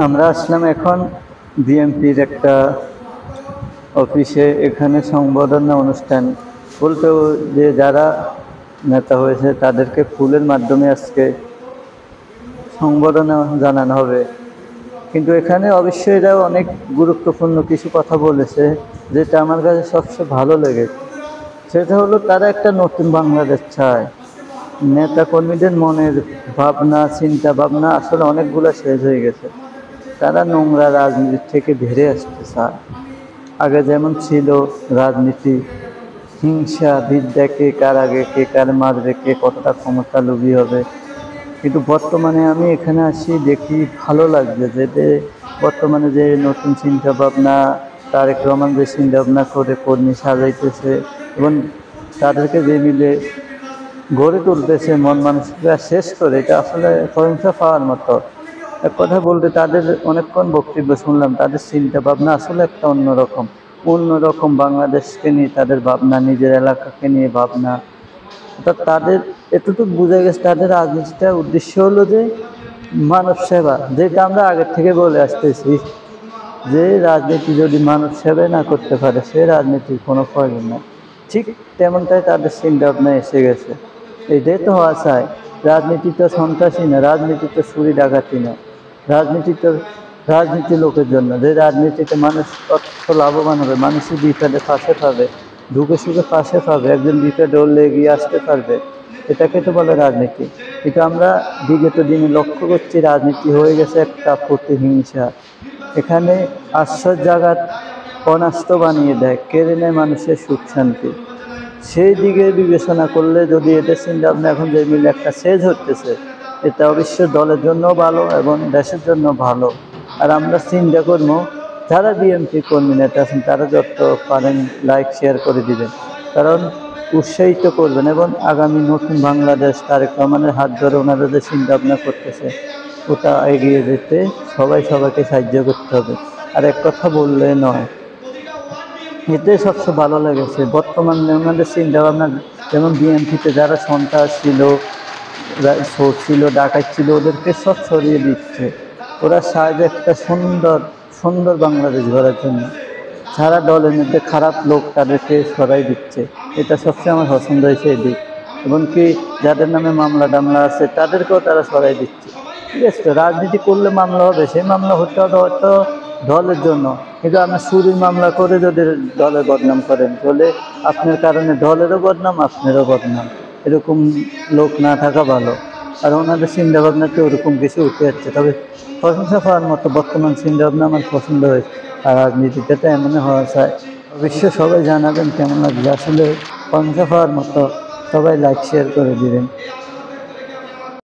আমরা আসলাম এখন বিএনপির একটা অফিসে। এখানে সংবর্ধনা অনুষ্ঠান বলতে যে যারা নেতা হয়েছে তাদেরকে ফুলের মাধ্যমে আজকে সংবর্ধনা জানানো হবে। কিন্তু এখানে অবশ্যই এরা অনেক গুরুত্বপূর্ণ কিছু কথা বলেছে, যেটা আমার কাছে সবচেয়ে ভালো লেগেছে। সেটা হলো তারা একটা নতুন বাংলাদেশ চায়। নেতা কর্মীদের মনের ভাবনা, চিন্তা ভাবনা আসলে অনেকগুলো শেষ হয়ে গেছে। তারা নোংরা রাজনীতি থেকে বেরিয়ে আসতে চায়। আগে যেমন ছিল রাজনীতি, হিংসা বিদ্যা, কে কার আগে কে কার মারবে, কে কতটা ক্ষমতা লোভী হবে। কিন্তু বর্তমানে আমি এখানে আসি দেখি ভালো লাগছে যে বর্তমানে যে নতুন চিন্তা ভাবনা, তারেক রহমান যে চিন্তা ভাবনা করে কর্মী সাজাইতেছে এবং তাদেরকে যে মিলে গড়ে তুলতেছে, মন মানসিকতা শেষ করে, এটা আসলে প্রশংসা পাওয়ার মতো। এক কথা বলতে তাদের অনেকক্ষণ বক্তব্য শুনলাম, তাদের চিন্তা ভাবনা আসলে একটা অন্যরকম বাংলাদেশকে নিয়ে তাদের ভাবনা, নিজের এলাকাকে নিয়ে ভাবনা। অর্থাৎ তাদের এতটুকু বোঝা গেছে তাদের রাজনীতিটার উদ্দেশ্য হলো যে মানব সেবা, যেটা আমরা আগের থেকে বলে আসতেছি যে রাজনীতি যদি মানব সেবা না করতে পারে সে রাজনীতির কোনো প্রয়োজন নেই। ঠিক তেমনটাই তাদের চিন্তা ভাবনা এসে গেছে। এটাই তো হওয়া চায়। রাজনীতি তো সন্ত্রাসী না, রাজনীতি তো চুরি ডাকাতি না, রাজনীতি লোকের জন্য। যে রাজনীতিতে মানুষ কত লাভবান হবে, মানুষের বিপদে পাশে পাবে, দুঃখে সুখে পাশে পাবে, একজন বিপদে হলে এগিয়ে আসতে পারবে, এটাকে তো বলে রাজনীতি। কিন্তু আমরা বিগত দিনে লক্ষ্য করছি রাজনীতি হয়ে গেছে একটা প্রতিহিংসা। এখানে আশ্রয় জায়গা অনাস্ত বানিয়ে দেয়, কেড়ে নেয় মানুষের সুখ শান্তি। সেই দিকে বিবেচনা করলে যদি এদের চিন্তা ভাবনা এখন যে মিলে একটা সেজ হতেছে, এটা অবশ্যই দলের জন্য ভালো এবং দেশের জন্য ভালো। আর আমরা চিন্তা করবো যারা বিএনপি কর্মী নেতা আছেন তারা যত পারেন লাইক শেয়ার করে দিবেন, কারণ উৎসাহিত করবেন এবং আগামী নতুন বাংলাদেশ তারেক রহমানের হাত ধরে ওনারা যে চিন্তা ভাবনা করতেছে ওটা এগিয়ে যেতে সবাই সবাইকে সাহায্য করতে হবে। আর এক কথা বললে নয়, এতে সবচেয়ে ভালো লেগেছে বর্তমানে ওনাদের চিন্তা ভাবনা। যেমন বিএনপিতে যারা সন্ত্রাস ছিল, চোর ছিল, ডাকাত ছিল, ওদেরকে সব সরিয়ে দিচ্ছে। ওরা সাহায্য একটা সুন্দর বাংলাদেশ গড়ার জন্য সারা দলের মধ্যে খারাপ লোক তাদেরকে সরাই দিচ্ছে। এটা সবচেয়ে আমার পছন্দ হয়েছে এই দিক। এমনকি যাদের নামে মামলা টামলা আছে তাদেরকেও তারা সরাই দিচ্ছে। ঠিক আছে, রাজনীতি করলে মামলা হবে, সেই মামলা হতে হবে হয়তো দলের জন্য, কিন্তু আপনি চুরির মামলা করে যদি দলের বদনাম করেন তাহলে আপনার কারণে দলেরও বদনাম, আপনারও বদনাম। এরকম লোক না থাকা ভালো। আর ওনাদের চিন্তা ভাবনাতে ওরকম কিছু উঠে যাচ্ছে। তবে প্রশংসা পাওয়ার মতো বর্তমান চিন্তা ভাবনা আমার পছন্দ হয়েছে। আর রাজনীতিটা তো এমন হওয়া চায়। অবশ্যই সবাই জানাবেন কেমন লাগছে। আসলে প্রশংসা পাওয়ার মতো, সবাই লাইক শেয়ার করে দিবেন।